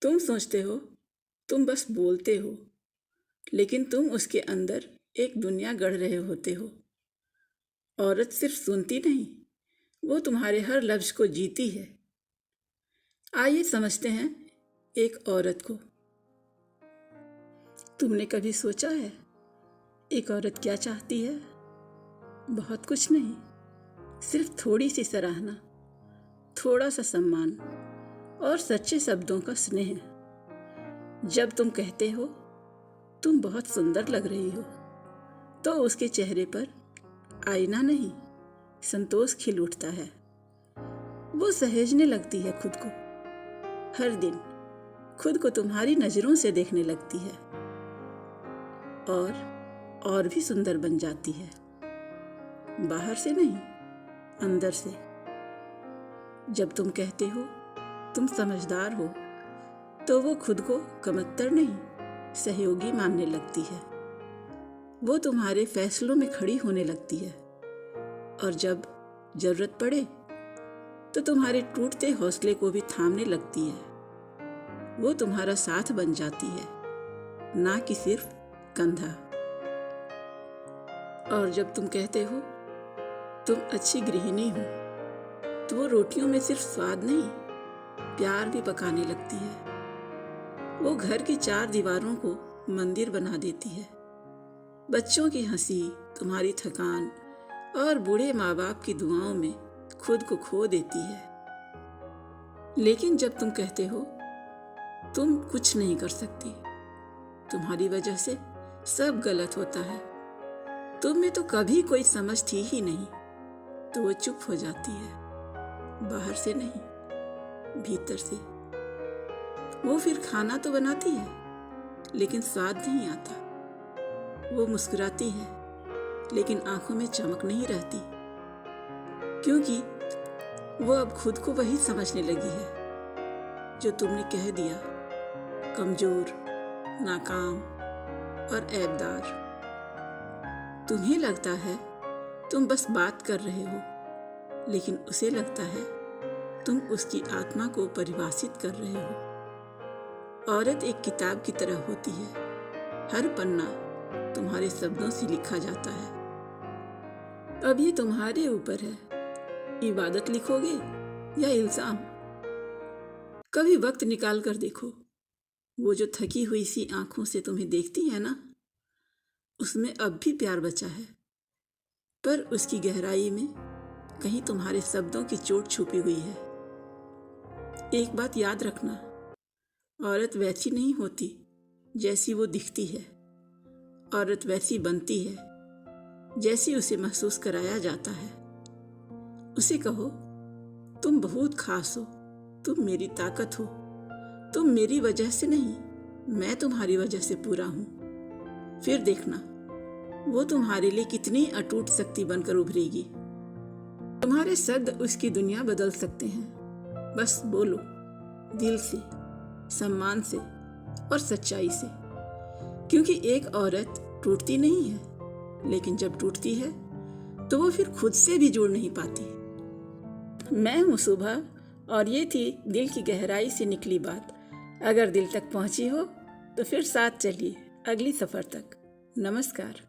तुम सोचते हो तुम बस बोलते हो, लेकिन तुम उसके अंदर एक दुनिया गढ़ रहे होते हो। औरत सिर्फ सुनती नहीं, वो तुम्हारे हर लफ्ज को जीती है। आइए समझते हैं एक औरत को। तुमने कभी सोचा है एक औरत क्या चाहती है? बहुत कुछ नहीं, सिर्फ थोड़ी सी सराहना, थोड़ा सा सम्मान और सच्चे शब्दों का स्नेह। जब तुम कहते हो तुम बहुत सुंदर लग रही हो, तो उसके चेहरे पर आईना नहीं, संतोष खिल उठता है। वो सहेजने लगती है खुद को, हर दिन खुद को तुम्हारी नजरों से देखने लगती है और भी सुंदर बन जाती है। बाहर से नहीं, अंदर से। जब तुम कहते हो तुम समझदार हो, तो वो खुद को कमतर नहीं, सहयोगी मानने लगती है। वो तुम्हारे फैसलों में खड़ी होने लगती है और जब जरूरत पड़े तो तुम्हारे टूटते हौसले को भी थामने लगती है। वो तुम्हारा साथ बन जाती है, ना कि सिर्फ कंधा। और जब तुम कहते हो तुम अच्छी गृहिणी हो, तो वो रोटियों में सिर्फ स्वाद नहीं, प्यार भी पकाने लगती है। वो घर की 4 दीवारों को मंदिर बना देती है। बच्चों की हंसी, तुम्हारी थकान और बूढ़े माँ बाप की दुआओं में खुद को खो देती है। लेकिन जब तुम कहते हो तुम कुछ नहीं कर सकती, तुम्हारी वजह से सब गलत होता है, तुम में तो कभी कोई समझ थी ही नहीं, तो वो चुप हो जाती है। बाहर से नहीं, भीतर से। वो फिर खाना तो बनाती है, लेकिन स्वाद नहीं आता। वो मुस्कुराती है, लेकिन आंखों में चमक नहीं रहती, क्योंकि वो अब खुद को वही समझने लगी है जो तुमने कह दिया, कमजोर, नाकाम और ऐबदार। तुम्हें लगता है तुम बस बात कर रहे हो, लेकिन उसे लगता है तुम उसकी आत्मा को परिभाषित कर रहे हो। औरत एक किताब की तरह होती है, हर पन्ना तुम्हारे शब्दों से लिखा जाता है। अब ये तुम्हारे ऊपर है, इबादत लिखोगे या इल्जाम। कभी वक्त निकाल कर देखो, वो जो थकी हुई सी आंखों से तुम्हें देखती है ना, उसमें अब भी प्यार बचा है, पर उसकी गहराई में कहीं तुम्हारे शब्दों की चोट छुपी हुई है। एक बात याद रखना, औरत वैसी नहीं होती जैसी वो दिखती है। औरत वैसी बनती है जैसी उसे महसूस कराया जाता है। उसे कहो तुम बहुत खास हो, तुम मेरी ताकत हो, तुम मेरी वजह से नहीं, मैं तुम्हारी वजह से पूरा हूं। फिर देखना वो तुम्हारे लिए कितनी अटूट शक्ति बनकर उभरेगी। तुम्हारे शब्द उसकी दुनिया बदल सकते हैं। बस बोलो, दिल से, सम्मान से और सच्चाई से। क्योंकि एक औरत टूटती नहीं है, लेकिन जब टूटती है तो वो फिर खुद से भी जुड़ नहीं पाती। मैं हूँ सुबह, और ये थी दिल की गहराई से निकली बात। अगर दिल तक पहुंची हो तो फिर साथ चलिए अगली सफर तक। नमस्कार।